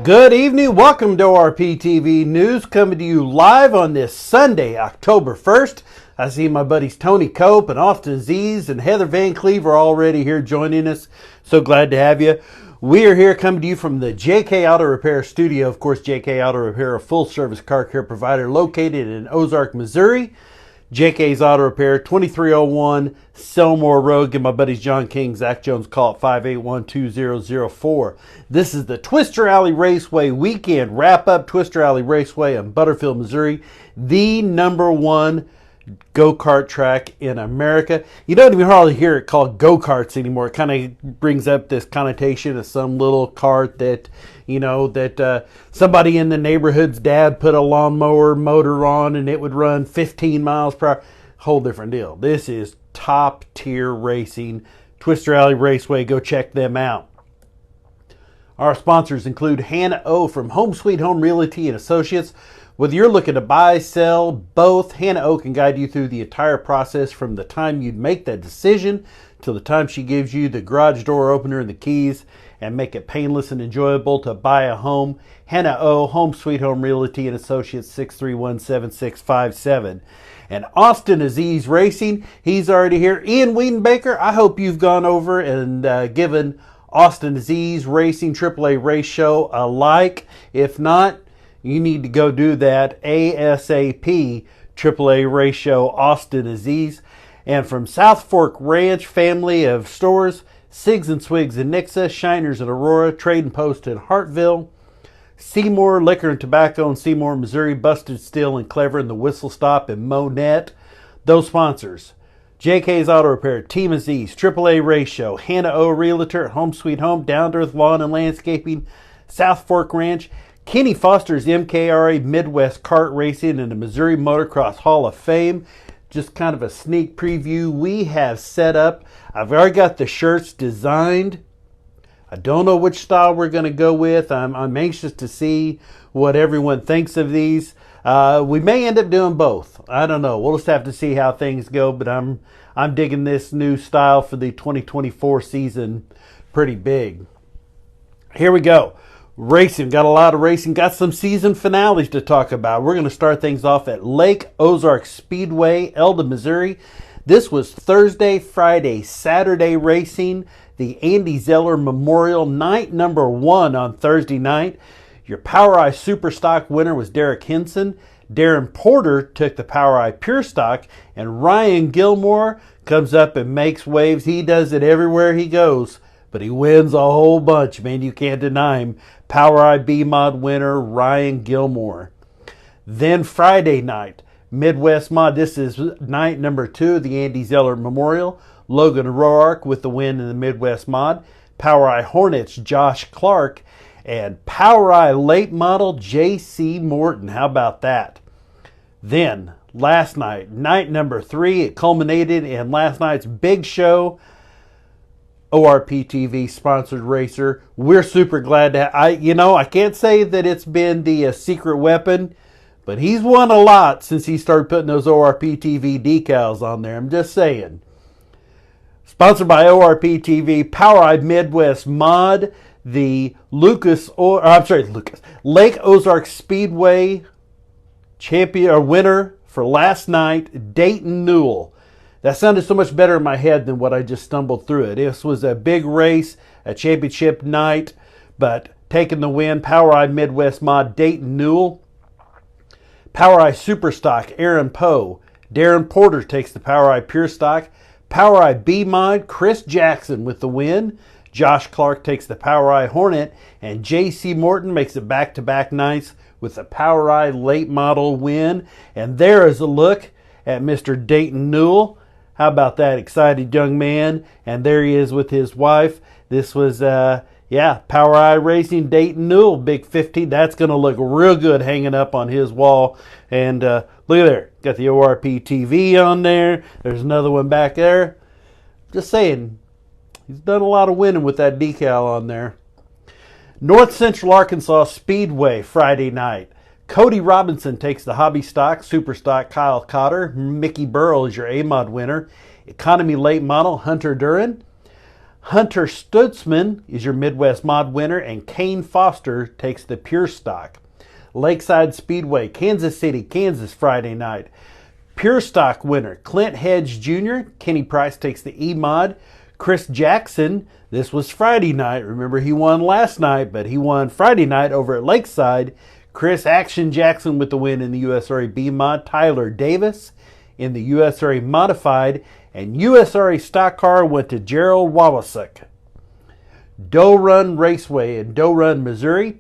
Good evening. Welcome to RPTV News, coming to you live on this Sunday, October 1st. I see my buddies Tony Cope and Austin Aziz and Heather Van Cleve are already here joining us. So glad to have you. We are here coming to you from the JK Auto Repair studio. Of course, JK Auto Repair, a full-service car care provider located in Ozark, Missouri. JK's Auto Repair, 2301 Selmore Road. Give my buddies John King, Zach Jones a call at 581-2004. This is the Twister Alley Raceway weekend wrap-up. Twister Alley Raceway in Butterfield, Missouri. The #1 go-kart track in America. You don't even hardly hear it called go-karts anymore. It kind of brings up this connotation of some little cart that, somebody in the neighborhood's dad put a lawnmower motor on and it would run 15 miles per hour. Whole different deal. This is top tier racing. Twister Alley Raceway, go check them out. Our sponsors include Hannah O from Home Sweet Home Realty and Associates. Whether you're looking to buy, sell, both, Hannah O can guide you through the entire process from the time you'd make that decision till the time she gives you the garage door opener and the keys and make it painless and enjoyable to buy a home. Hannah O, Home Sweet Home Realty and Associates, 631-7657. And Austin Aziz Racing, he's already here. Ian Wiedenbaker, I hope you've gone over and given Austin Aziz Racing AAA Race Show a like. If not, you need to go do that ASAP. AAA Race Show, Austin Aziz. And from South Fork Ranch family of stores, Sigs and Swigs in Nixa, Shiners in Aurora, Trading Post in Hartville, Seymour Liquor and Tobacco in Seymour, Missouri, Busted Steel and Clever in the Whistle Stop in Monette. Those sponsors: JK's Auto Repair, Team Aziz, AAA Race Show, Hannah O Realtor, Home Sweet Home, Down to Earth Lawn and Landscaping, South Fork Ranch, Kenny Foster's MKRA Midwest Kart Racing and the Missouri Motocross Hall of Fame. Just kind of a sneak preview we have set up. I've already got the shirts designed. I don't know which style we're going to go with. I'm anxious to see what everyone thinks of these. We may end up doing both. I don't know. We'll just have to see how things go, but I'm digging this new style for the 2024 season pretty big. Here we go. Racing, got a lot of racing, got some season finales to talk about. We're going to start things off at Lake Ozark Speedway, Elda, Missouri. This was Thursday, Friday, Saturday racing, the Andy Zeller Memorial, night #1 on Thursday night. Your POWRi Super Stock winner was Derek Henson. Darren Porter took the POWRi Pure Stock, and Ryan Gilmore comes up and makes waves. He does it everywhere he goes, but he wins a whole bunch, man. You can't deny him. POWRi B-Mod winner, Ryan Gilmore. Then Friday night, Midwest Mod. This is night #2 of the Andy Zeller Memorial. Logan Roark with the win in the Midwest Mod. POWRi Hornets, Josh Clark. And POWRi Late Model, J.C. Morton. How about that? Then, last night, night #3, it culminated in last night's big show. ORPTV sponsored racer. We're super glad to I can't say that it's been the secret weapon, but he's won a lot since he started putting those ORPTV decals on there. I'm just saying. Sponsored by ORPTV, POWRi Midwest Mod, the Lake Ozark Speedway champion or winner for last night, Dayton Newell. That sounded so much better in my head than what I just stumbled through it. This was a big race, a championship night, but taking the win, POWRi Midwest Mod, Dayton Newell. POWRi Super Stock, Aaron Poe. Darren Porter takes the POWRi Pure Stock. POWRi B-Mod, Chris Jackson with the win. Josh Clark takes the POWRi Hornet, and J.C. Morton makes it back-to-back nights with the POWRi Late Model win. And there is a look at Mr. Dayton Newell. How about that excited young man? And there he is with his wife. This was, POWRi Racing, Dayton Newell, big 15. That's going to look real good hanging up on his wall. And look at there. Got the ORPTV on there. There's another one back there. Just saying, he's done a lot of winning with that decal on there. North Central Arkansas Speedway, Friday night. Cody Robinson takes the Hobby Stock, Super Stock, Kyle Cotter. Mickey Burrell is your A-Mod winner. Economy Late Model, Hunter Duran. Hunter Stutzman is your Midwest Mod winner, and Kane Foster takes the Pure Stock. Lakeside Speedway, Kansas City, Kansas, Friday night. Pure Stock winner, Clint Hedge Jr. Kenny Price takes the E-Mod. Chris Jackson, this was Friday night. Remember, he won last night, but he won Friday night over at Lakeside. Chris Action Jackson with the win in the USRA B-Mod. Tyler Davis in the USRA Modified. And USRA Stock Car went to Gerald Wawasuk. Doe Run Raceway in Doe Run, Missouri.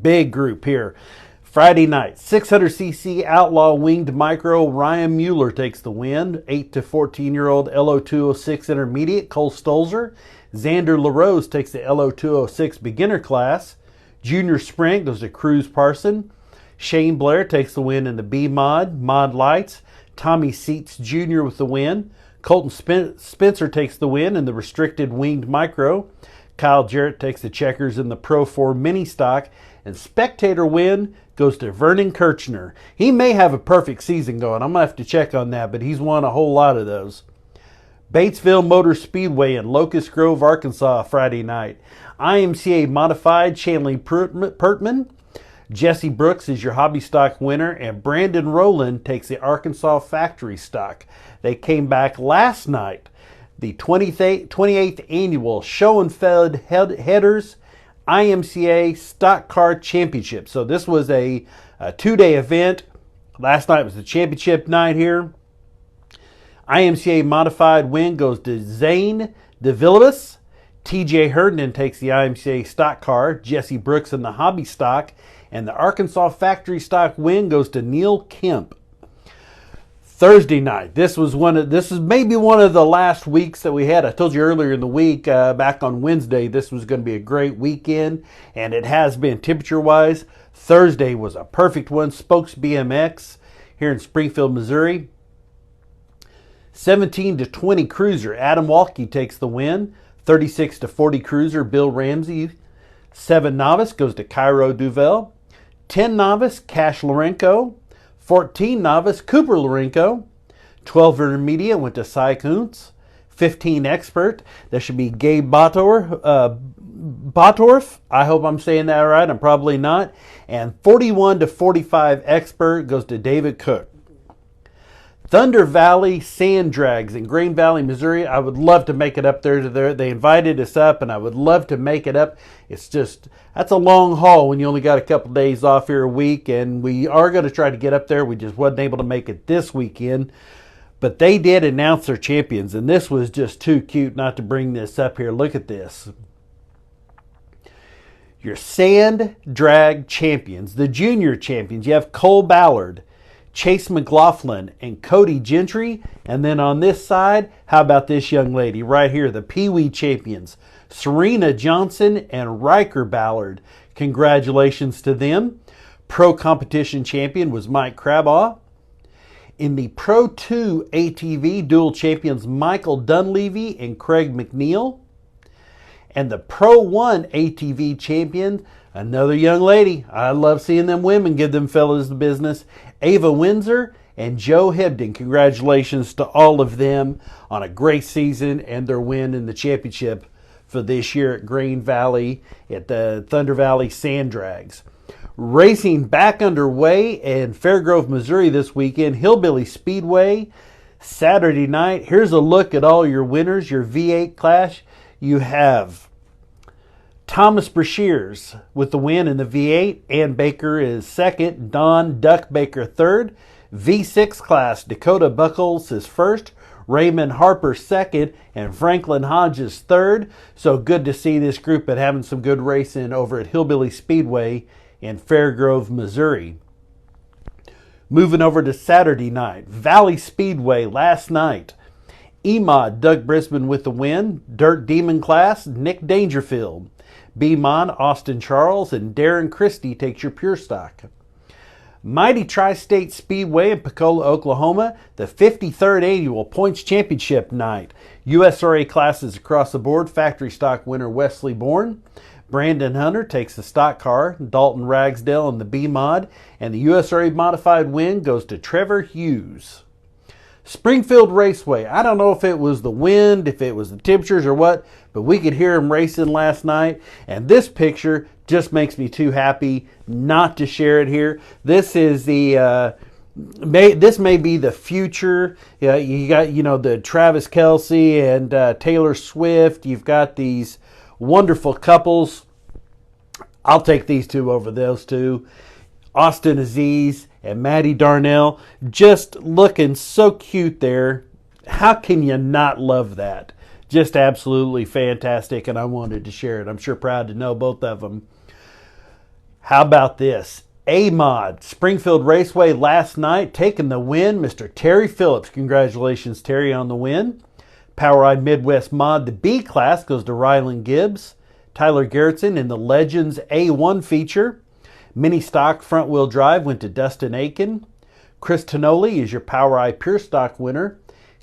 Big group here. Friday night, 600cc Outlaw Winged Micro. Ryan Mueller takes the win. 8 to 14-year-old LO206 Intermediate, Cole Stolzer. Xander LaRose takes the LO206 Beginner class. Junior Sprint goes to Cruz Parson. Shane Blair takes the win in the B-Mod, Mod Lights. Tommy Seats Jr. with the win. Colton Spencer takes the win in the Restricted Winged Micro. Kyle Jarrett takes the checkers in the Pro 4 Mini Stock. And spectator win goes to Vernon Kirchner. He may have a perfect season going. I'm going to have to check on that, but he's won a whole lot of those. Batesville Motor Speedway in Locust Grove, Arkansas, Friday night. IMCA Modified, Shanley Pertman. Jesse Brooks is your Hobby Stock winner, and Brandon Rowland takes the Arkansas Factory Stock. They came back last night. The 28th Annual Schoenfeld Headers IMCA Stock Car Championship. So this was a 2-day event. Last night was the championship night here. IMCA Modified win goes to Zane DeVillibus. TJ Herndon takes the IMCA Stock Car. Jesse Brooks in the Hobby Stock. And the Arkansas Factory Stock win goes to Neil Kemp. Thursday night. This is maybe one of the last weeks that we had. I told you earlier in the week, back on Wednesday, this was going to be a great weekend, and it has been temperature-wise. Thursday was a perfect one. Spokes BMX here in Springfield, Missouri. 17 to 20 Cruiser. Adam Walke takes the win. 36 to 40 Cruiser. Bill Ramsey. 7 Novice goes to Cairo Duvel. 10 Novice, Cash Lorenko. 14 Novice, Cooper Lorenko. 12 Intermediate went to Cy Kuntz. 15 Expert, that should be Gabe Botorf. I hope I'm saying that right. I'm probably not. And 41 to 45 Expert goes to David Cook. Thunder Valley Sand Drags in Green Valley, Missouri. I would love to make it up there to there. They invited us up, and I would love to make it up. It's just, that's a long haul when you only got a couple days off here a week, and we are going to try to get up there. We just wasn't able to make it this weekend. But they did announce their champions, and this was just too cute not to bring this up here. Look at this. Your Sand Drag champions, the junior champions. You have Cole Ballard, Chase McLaughlin, and Cody Gentry. And then on this side, how about this young lady right here, the Pee Wee champions, Serena Johnson and Riker Ballard. Congratulations to them. Pro competition champion was Mike Crabaugh. In the Pro 2 ATV, dual champions Michael Dunleavy and Craig McNeil. And the Pro 1 ATV champion, another young lady. I love seeing them women give them fellas the business. Ava Windsor and Joe Hebden. Congratulations to all of them on a great season and their win in the championship for this year at Green Valley at the Thunder Valley Sand Drags. Racing back underway in Fairgrove, Missouri this weekend. Hillbilly Speedway, Saturday night. Here's a look at all your winners, your V8 class. You have Thomas Brashears with the win in the V8. Ann Baker is second. Don Duck Baker third. V6 class, Dakota Buckles is first. Raymond Harper second. And Franklin Hodges third. So good to see this group and having some good racing over at Hillbilly Speedway in Fairgrove, Missouri. Moving over to Saturday night. Valley Speedway last night. E-Mod, Doug Brisbane with the win. Dirt Demon class, Nick Dangerfield. B-Mod, Austin Charles, and Darren Christie takes your pure stock. Mighty Tri-State Speedway in Pecola, Oklahoma, the 53rd Annual Points Championship night. USRA classes across the board. Factory stock winner Wesley Bourne. Brandon Hunter takes the stock car. Dalton Ragsdale in the B-Mod. And the USRA modified win goes to Trevor Hughes. Springfield Raceway. I don't know if it was the wind, if it was the temperatures or what, but we could hear them racing last night. And this picture just makes me too happy not to share it here. This is the this may be the future. You got, the Travis Kelce and Taylor Swift. You've got these wonderful couples. I'll take these two over those two. Austin Aziz and Maddie Darnell, just looking so cute there. How can you not love that? Just absolutely fantastic, and I wanted to share it. I'm sure proud to know both of them. How about this? A-Mod, Springfield Raceway last night, taking the win. Mr. Terry Phillips. Congratulations, Terry, on the win. POWRi Midwest Mod, the B class, goes to Ryland Gibbs. Tyler Gerritsen in the Legends A1 feature. Mini Stock Front Wheel Drive went to Dustin Aiken. Chris Tonoli is your POWRi Pure Stock winner.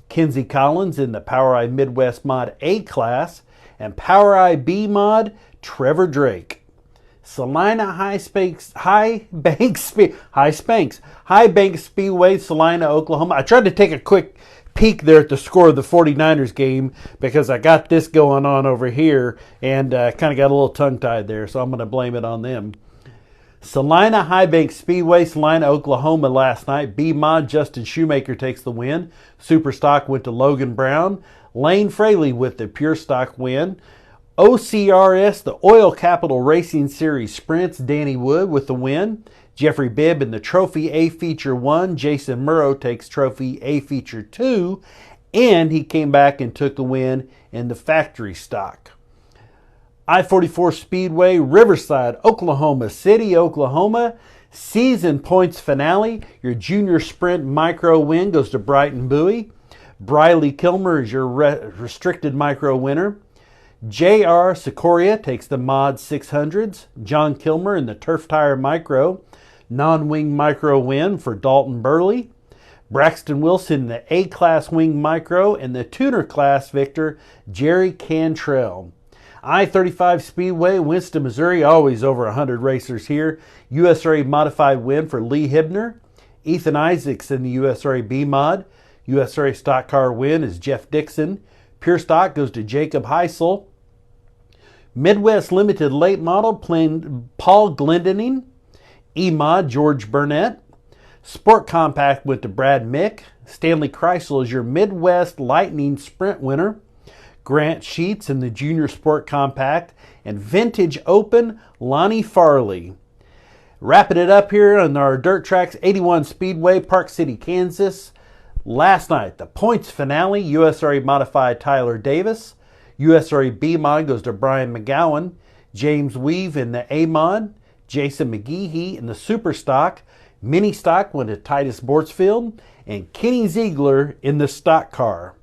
Kenzie Collins in the POWRi Midwest Mod A class. And POWRi B Mod, Trevor Drake. Salina High Bank Speedway, Salina, Oklahoma. I tried to take a quick peek there at the score of the 49ers game because I got this going on over here and kind of got a little tongue-tied there, so I'm going to blame it on them. Salina High Bank Speedway, Salina, Oklahoma last night. B-Mod, Justin Shoemaker takes the win. Super Stock went to Logan Brown. Lane Fraley with the Pure Stock win. OCRS, the Oil Capital Racing Series Sprints, Danny Wood with the win. Jeffrey Bibb in the Trophy A Feature 1. Jason Murrow takes Trophy A Feature 2. And he came back and took the win in the Factory Stock. I-44 Speedway, Riverside, Oklahoma City, Oklahoma. Season points finale. Your Junior Sprint Micro win goes to Brighton Bowie. Briley Kilmer is your Restricted Micro winner. J.R. Sikoria takes the Mod 600s. John Kilmer in the Turf Tire Micro. Non-wing micro win for Dalton Burley. Braxton Wilson in the A-Class Wing Micro. And the Tuner Class victor, Jerry Cantrell. I-35 Speedway, Winston, Missouri. Always over 100 racers here. USRA Modified win for Lee Hibner. Ethan Isaacs in the USRA B-Mod. USRA Stock Car win is Jeff Dixon. Pure Stock goes to Jacob Heisel. Midwest Limited Late Model, Paul Glendening. E-Mod, George Burnett. Sport Compact went to Brad Mick. Stanley Kreisel is your Midwest Lightning Sprint winner. Grant Sheets in the Junior Sport Compact. And Vintage Open, Lonnie Farley. Wrapping it up here on our Dirt Tracks 81 Speedway, Park City, Kansas. Last night, the points finale, USRA Modified Tyler Davis. USRA B-Mod goes to Brian McGowan. James Weave in the A-Mod. Jason McGeehee in the Super Stock. Mini Stock went to Titus Bortsfield. And Kenny Ziegler in the Stock Car.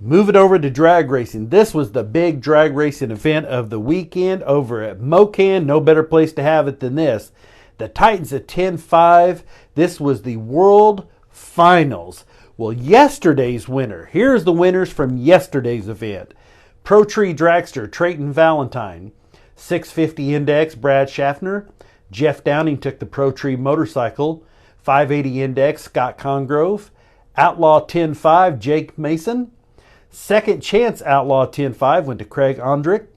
Move it over to drag racing. This was the big drag racing event of the weekend over at Mocan. No better place to have it than this. The Titans at 10-5. This was the World Finals. Well, yesterday's winner. Here's the winners from yesterday's event. Pro Tree Dragster, Trayton Valentine. 650 Index, Brad Schaffner. Jeff Downing took the Pro Tree Motorcycle. 580 Index, Scott Congrove. Outlaw 10-5, Jake Mason. Second Chance Outlaw 10-5 went to Craig Ondrick.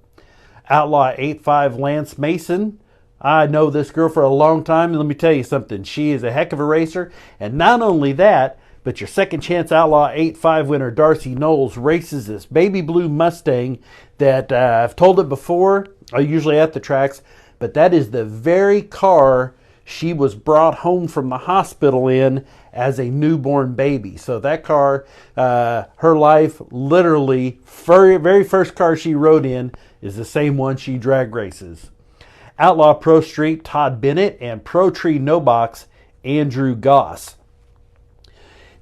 Outlaw 8-5, Lance Mason. I know this girl for a long time, and let me tell you something. She is a heck of a racer. And not only that, but your Second Chance Outlaw 8-5 winner, Darcy Knowles, races this baby blue Mustang that I've told it before, usually at the tracks, but that is the very car she was brought home from the hospital in as a newborn baby. So that car, her life, literally, very first car she rode in is the same one she drag races. Outlaw Pro Street, Todd Bennett, and Pro Tree No Box, Andrew Goss.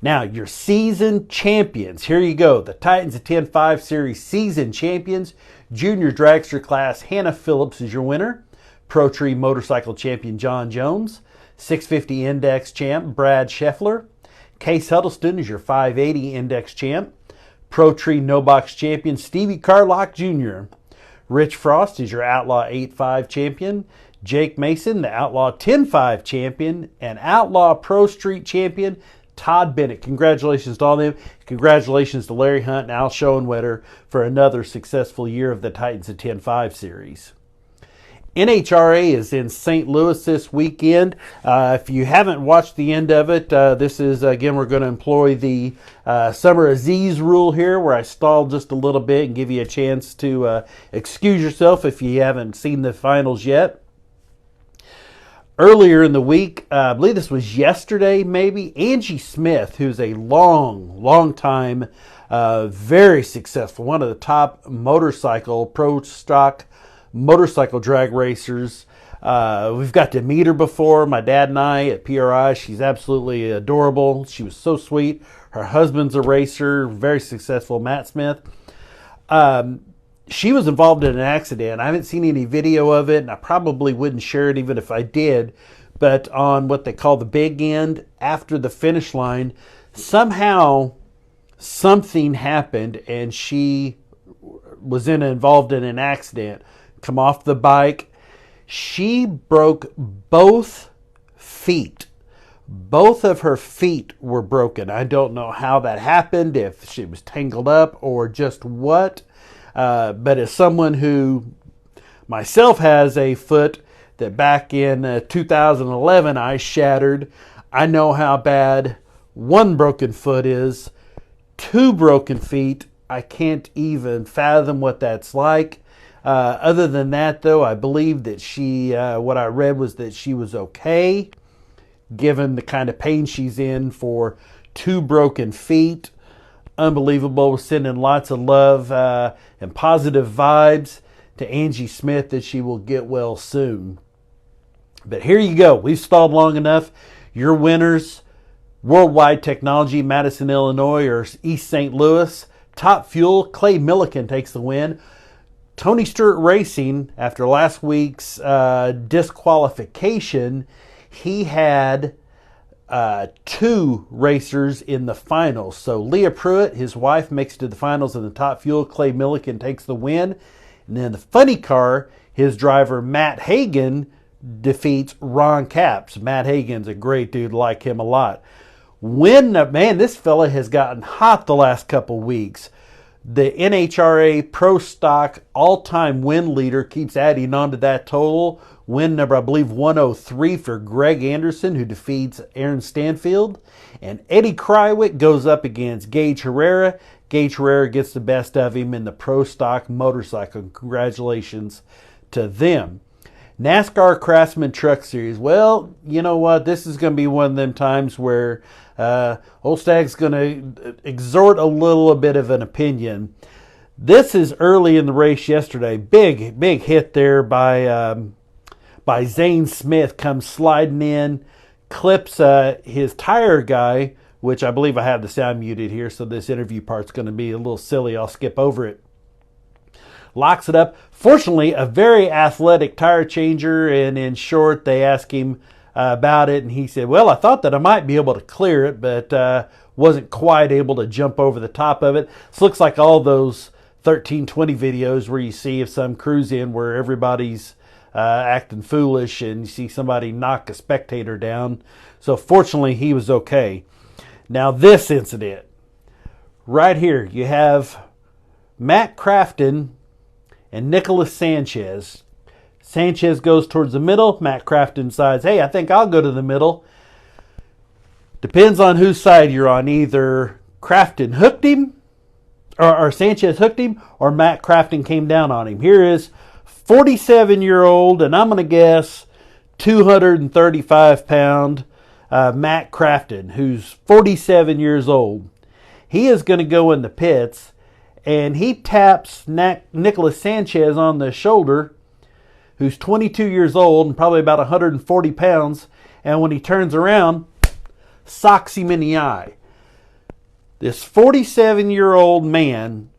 Now, your season champions. Here you go. The Titans of 10-5 Series season champions. Junior Dragster class, Hannah Phillips is your winner. Pro Tree Motorcycle champion, John Jones. 650 Index champ, Brad Scheffler. Case Huddleston is your 580 Index champ. Pro Tree No Box champion, Stevie Carlock Jr. Rich Frost is your Outlaw 8-5 champion. Jake Mason, the Outlaw 10-5 champion. And Outlaw Pro Street champion, Todd Bennett. Congratulations to all of them. Congratulations to Larry Hunt and Al Schoenwetter for another successful year of the Titans of 10-5 series. NHRA is in St. Louis this weekend. If you haven't watched the end of it, this is, again, we're going to employ the Summer Aziz rule here, where I stall just a little bit and give you a chance to excuse yourself if you haven't seen the finals yet. Earlier in the week, I believe this was yesterday maybe, Angie Smith, who's a long time, very successful, one of the top pro stock motorcycle drag racers. We've got to meet her before, my dad and I, at PRI. She's absolutely adorable. She was so sweet. Her husband's a racer, very successful, Matt Smith. She was involved in an accident. I haven't seen any video of it, and I probably wouldn't share it even if I did. But on what they call the big end, after the finish line, somehow something happened, and she was involved in an accident. Come off the bike. She broke both feet. Both of her feet were broken. I don't know how that happened, if she was tangled up or just what. But as someone who myself has a foot that back in 2011 I shattered, I know how bad one broken foot is. 2 broken feet, I can't even fathom what that's like. Other than that, though, I believe that what I read was that she was okay, given the kind of pain she's in for 2 broken feet. Unbelievable. We're sending lots of love and positive vibes to Angie Smith, that she will get well soon. But here you go. We've stalled long enough. Your winners: Worldwide Technology, Madison, Illinois, or East St. Louis. Top Fuel, Clay Millican takes the win. Tony Stewart Racing, after last week's disqualification, he had 2 racers in the finals. So Leah Pruitt, his wife, makes it to the finals in the Top Fuel. Clay Millican takes the win. And then the funny car, his driver Matt Hagan defeats Ron Capps. Matt Hagan's a great dude, like him a lot. Man, this fella has gotten hot the last couple weeks. The NHRA Pro Stock all-time win leader keeps adding on to that total. Win number, I believe, 103 for Greg Anderson, who defeats Aaron Stanfield. And Eddie Krywick goes up against Gage Herrera. Gage Herrera gets the best of him in the Pro Stock motorcycle. Congratulations to them. NASCAR Craftsman Truck Series. Well, you know what? This is going to be one of them times where Old Stag's going to exhort a little bit of an opinion. This is early in the race yesterday. Big hit there by Zane Smith. Comes sliding in, clips his tire guy, which I believe I have the sound muted here, so this interview part's going to be a little silly. I'll skip over it. Locks it up. Fortunately, a very athletic tire changer, and in short, they asked him about it, and he said, well, I thought that I might be able to clear it, but wasn't quite able to jump over the top of it. This looks like all those 1320 videos where you see if some cruise in where everybody's acting foolish and you see somebody knock a spectator down. So fortunately, he was okay. Now this incident, right here, you have Matt Crafton and Nicholas Sanchez. Sanchez goes towards the middle. Matt Crafton decides, hey, I think I'll go to the middle. Depends on whose side you're on. Either Crafton hooked him, or Sanchez hooked him, or Matt Crafton came down on him. Here is 47-year-old, and I'm going to guess 235-pound Matt Crafton, who's 47 years old. He is going to go in the pits, and he taps Nicholas Sanchez on the shoulder, who's 22 years old and probably about 140 pounds, and when he turns around, socks him in the eye. This 47-year-old man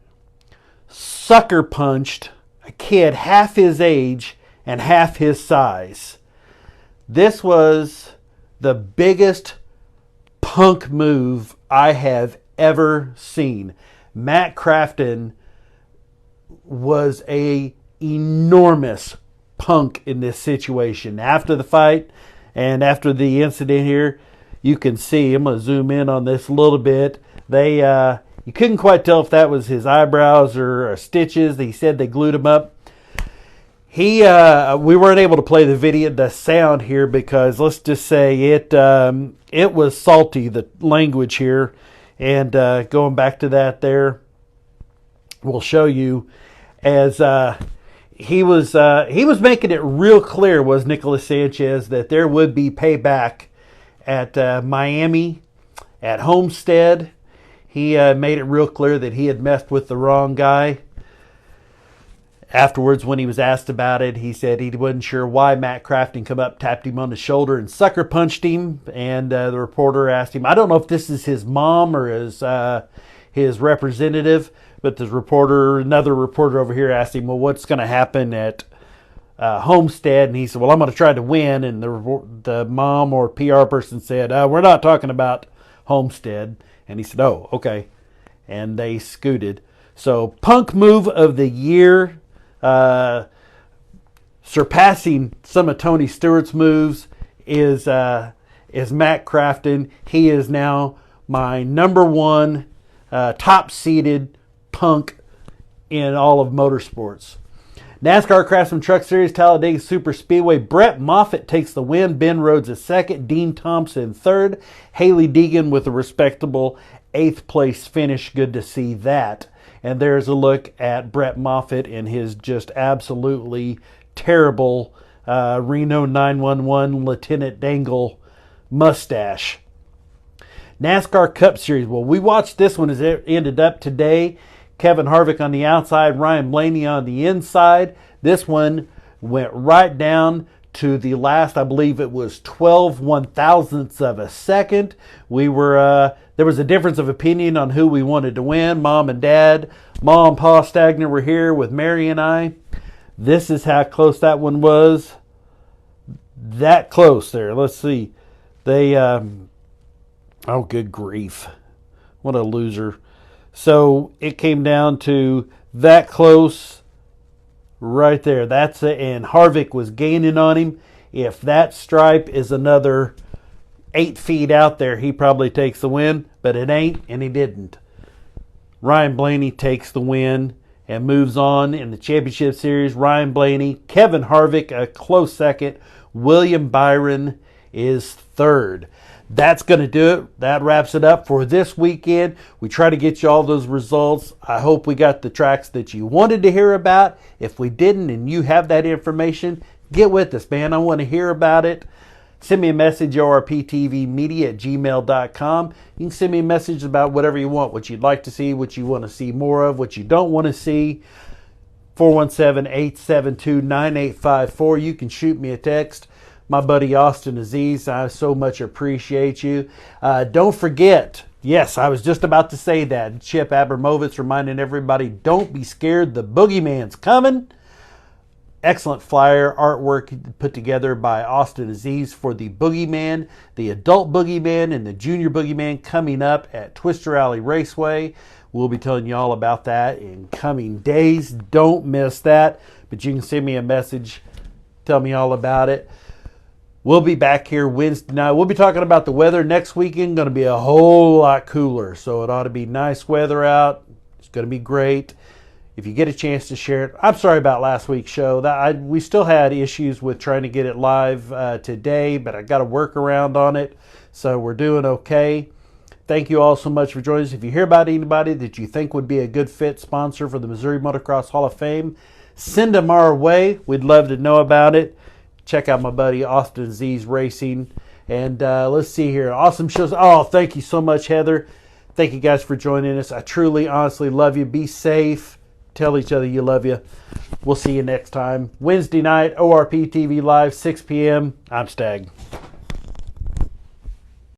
sucker punched a kid half his age and half his size. This was the biggest punk move I have ever seen. Matt Crafton was a enormous punk in this situation. After the fight and after the incident here, you can see, I'm going to zoom in on this a little bit. They, you couldn't quite tell if that was his eyebrows or stitches. He said they glued them up. We weren't able to play the sound here because let's just say it was salty, the language here. And going back to that there, we'll show you as he was making it real clear, was Nicolas Sanchez, that there would be payback at Miami, at Homestead. He made it real clear that he had messed with the wrong guy. Afterwards, when he was asked about it, he said he wasn't sure why Matt Crafton come up, tapped him on the shoulder, and sucker punched him. And the reporter asked him, I don't know if this is his mom or his representative, but another reporter over here asked him, well, what's going to happen at Homestead? And he said, well, I'm going to try to win. And the mom or PR person said, we're not talking about Homestead. And he said, oh, okay. And they scooted. So Punk move of the year, surpassing some of Tony Stewart's moves, is Matt Crafton. He is now my number one top-seeded Punk in all of motorsports. NASCAR Craftsman Truck Series, Talladega Super Speedway. Brett Moffitt takes the win. Ben Rhodes a second. Dean Thompson third. Haley Deegan with a respectable 8th place finish. Good to see that. And there's a look at Brett Moffitt and his just absolutely terrible Reno 911 Lieutenant Dangle mustache. NASCAR Cup Series. Well, we watched this one as it ended up today. Kevin Harvick on the outside, Ryan Blaney on the inside. This one went right down to the last, I believe it was 12 one-thousandths of a second. There was a difference of opinion on who we wanted to win. Mom and Dad, Mom and Pa Stagner were here with Mary and I. This is how close that one was. That close there. Let's see. Oh, good grief. What a loser. So it came down to that close right there. That's it. And Harvick was gaining on him. If that stripe is another 8 feet out there, he probably takes the win. But it ain't, and he didn't. Ryan Blaney takes the win and moves on in the championship series. Ryan Blaney, Kevin Harvick, a close second. William Byron is third. That's going to do it. That wraps it up for this weekend. We try to get you all those results. I hope we got the tracks that you wanted to hear about. If we didn't and you have that information, get with us, man. I want to hear about it. Send me a message, orptvmedia@gmail.com. You can send me a message about whatever you want, what you'd like to see, what you want to see more of, what you don't want to see. 417-872-9854. You can shoot me a text. My buddy Austin Aziz, I so much appreciate you. Don't forget, yes, I was just about to say that. Chip Abramovitz reminding everybody, don't be scared. The Boogeyman's coming. Excellent flyer artwork put together by Austin Aziz for the Boogeyman, the adult Boogeyman, and the junior Boogeyman coming up at Twister Alley Raceway. We'll be telling you all about that in coming days. Don't miss that. But you can send me a message. Tell me all about it. We'll be back here Wednesday night. We'll be talking about the weather next weekend. Going to be a whole lot cooler. So it ought to be nice weather out. It's going to be great. If you get a chance to share it. I'm sorry about last week's show. We still had issues with trying to get it live today, but I got a workaround on it. So we're doing okay. Thank you all so much for joining us. If you hear about anybody that you think would be a good fit sponsor for the Missouri Motocross Hall of Fame, send them our way. We'd love to know about it. Check out my buddy Austin Aziz Racing. And let's see here. Awesome shows. Oh, thank you so much, Heather. Thank you guys for joining us. I truly, honestly love you. Be safe. Tell each other you love you. We'll see you next time. Wednesday night, ORP TV Live, 6 p.m. I'm Stag.